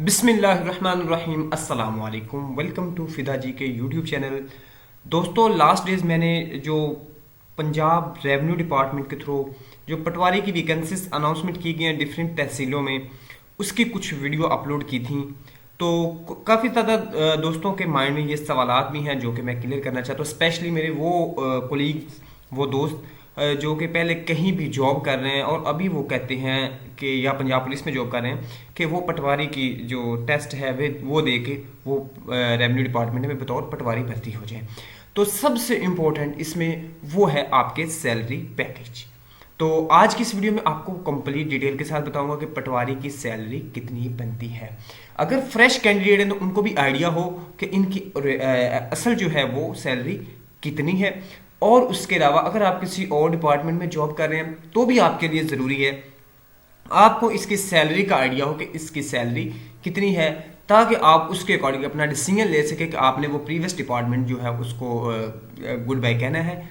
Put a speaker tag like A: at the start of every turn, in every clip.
A: बिस्मिल्लाहिर्रहमानिर्रहीम अस्सलाम वालेकुम। वेलकम टू फिदा जी के यूट्यूब चैनल। दोस्तों, लास्ट डेज मैंने जो पंजाब रेवेन्यू डिपार्टमेंट के थ्रू जो पटवारी की वैकेंसीज अनाउंसमेंट की गई हैं डिफरेंट तहसीलों में, उसकी कुछ वीडियो अपलोड की थी। तो काफ़ी ज़्यादा दोस्तों के माइंड में ये सवालात भी हैं जो कि मैं क्लियर करना चाहता हूँ। स्पेशली मेरे वो कोलीग्स, वो दोस्त जो कि पहले कहीं भी जॉब कर रहे हैं और अभी वो कहते हैं कि या पंजाब पुलिस में जॉब कर रहे हैं कि वो पटवारी की जो टेस्ट है वो दे के वो रेवेन्यू डिपार्टमेंट में बतौर पटवारी भर्ती हो जाए। तो सबसे इम्पोर्टेंट इसमें वो है आपके सैलरी पैकेज। तो आज की इस वीडियो में आपको कंप्लीट डिटेल के साथ बताऊंगा कि पटवारी की सैलरी कितनी बनती है। अगर फ्रेश कैंडिडेट है तो उनको भी आइडिया हो कि इनकी असल जो है वो सैलरी कितनी है। और उसके अलावा अगर आप किसी और डिपार्टमेंट में जॉब कर रहे हैं तो भी आपके लिए ज़रूरी है आपको इसकी सैलरी का आइडिया हो कि इसकी सैलरी कितनी है, ताकि आप उसके अकॉर्डिंग अपना डिसीजन ले सके कि आपने वो प्रीवियस डिपार्टमेंट जो है उसको गुड बाय कहना है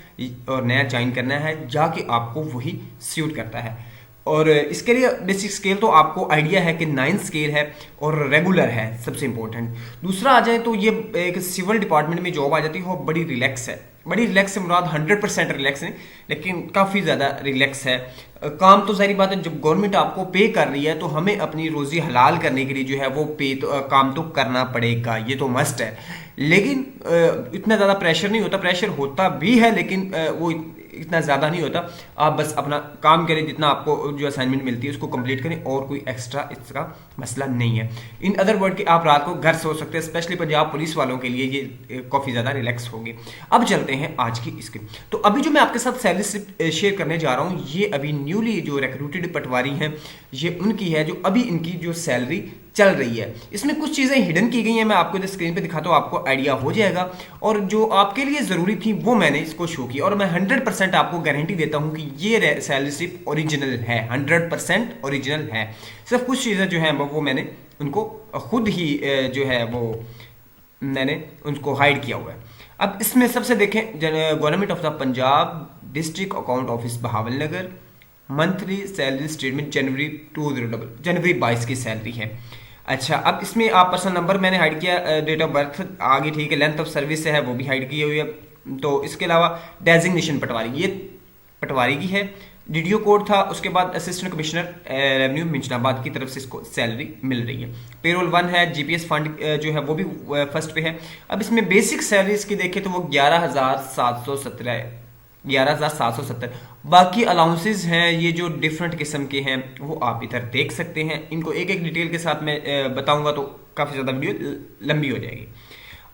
A: और नया ज्वाइन करना है, जाके आपको वही सूट करता है। और इसके लिए बेसिक स्केल तो आपको आइडिया है कि 9 स्केल है और रेगुलर है सबसे इंपॉर्टेंट। दूसरा आ जाए तो ये एक सिविल डिपार्टमेंट में जॉब आ जाती है और बड़ी रिलैक्स है। बड़ी रिलैक्स से मुराद 100% रिलैक्स है, लेकिन काफ़ी ज़्यादा रिलैक्स है। काम तो सारी बात है, जब गवर्नमेंट आपको पे कर रही है तो हमें अपनी रोज़ी हलाल करने के लिए जो है वो पे तो काम तो करना पड़ेगा, ये तो मस्ट है। लेकिन इतना ज़्यादा प्रेशर नहीं होता, प्रेशर होता भी है लेकिन वो इतना ज़्यादा नहीं होता। आप बस अपना काम करें, जितना आपको जो असाइनमेंट मिलती है उसको कंप्लीट करें और कोई एक्स्ट्रा इसका मसला नहीं है। इन अदर वर्ड कि आप रात को घर सो सकते हैं। स्पेशली पंजाब पुलिस वालों के लिए ये काफ़ी ज़्यादा रिलैक्स होगी। अब चलते हैं आज की इसके। तो अभी जो मैं आपके साथ सैलरी स्लिप शेयर करने जा रहा हूँ, ये अभी न्यूली जो रिक्रूटेड पटवारी हैं ये उनकी है, जो अभी इनकी जो सैलरी चल रही है। इसमें कुछ चीज़ें हिडन की गई हैं, मैं आपको इधर स्क्रीन पे दिखाता हूँ, आपको आइडिया हो जाएगा। और जो आपके लिए ज़रूरी थी वो मैंने इसको शो किया और मैं 100% आपको गारंटी देता हूँ कि ये सैलरी स्लिप ओरिजिनल है, 100% ओरिजिनल है। सिर्फ कुछ चीज़ें जो हैं वो मैंने उनको खुद ही जो है वो मैंने उनको हाइड किया हुआ है। अब इसमें सबसे देखें, government of the Punjab district account office Bahawal Nagar, monthly salary statement जनवरी 22 की सैलरी है। अच्छा, अब इसमें आप पर्सनल नंबर मैंने हाइड किया, डेट ऑफ बर्थ आगे ठीक है, लेंथ ऑफ सर्विस है वो भी हाइड की हुई है। तो इसके अलावा डेजिग्नेशन पटवारी, ये पटवारी की है। डीडीओ कोड था, उसके बाद असिस्टेंट कमिश्नर रेवेन्यू मिंजनाबाद की तरफ से इसको सैलरी मिल रही है। पेरोल 1 है, जीपीएस फंड जो है वो भी फर्स्ट पे है। अब इसमें बेसिक सैलरी इसकी देखें तो वो 11,717 है, 11,770। बाकी अलाउंसेज हैं ये जो डिफरेंट किस्म के हैं वो आप इधर देख सकते हैं। इनको एक एक डिटेल के साथ मैं बताऊंगा तो काफ़ी ज़्यादा वीडियो लंबी हो जाएगी।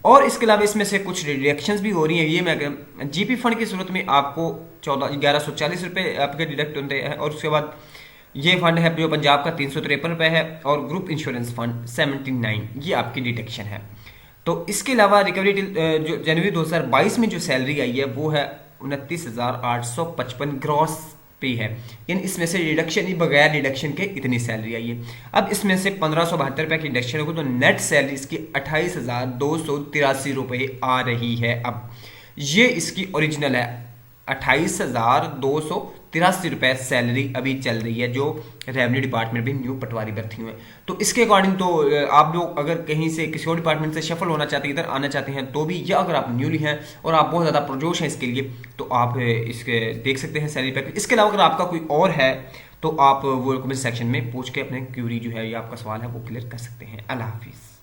A: और इसके अलावा इसमें से कुछ डिडक्शंस भी हो रही हैं। ये मैं जीपी फंड की सूरत में आपको 1140 रुपये आपके डिडक्ट होते हैं। और उसके बाद ये फंड है जो पंजाब का 353 रुपये है और ग्रुप इंश्योरेंस फंड 79, ये आपकी डिडक्शन है। तो इसके अलावा रिकवरी जो जनवरी 2022 में जो सैलरी आई है वो है 29,855 ग्रॉस पे है, यानी इसमें से डिडक्शन ही बगैर डिडक्शन के इतनी सैलरी आई है। अब इसमें से 1572 रुपये की डिडक्शन होगी तो नेट सैलरी इसकी 28,283 रुपये आ रही है। अब ये इसकी ओरिजिनल है, 28,283 रुपये सैलरी अभी चल रही है जो रेवेन्यू डिपार्टमेंट में न्यू पटवारी भर्ती हुए। तो इसके अकॉर्डिंग तो आप लोग अगर कहीं से किसी और डिपार्टमेंट से शफल होना चाहते हैं, इधर आना चाहते हैं तो भी, या अगर आप न्यूली हैं और आप बहुत ज़्यादा पुरजोश हैं इसके लिए, तो आप इसके देख सकते हैं सैलरी पैकेज। इसके अलावा अगर आपका कोई और है तो आप वो कमेंट सेक्शन में पूछ के अपने क्यूरी जो है या आपका सवाल है वो क्लियर कर सकते हैं। अल्लाह हाफिज़।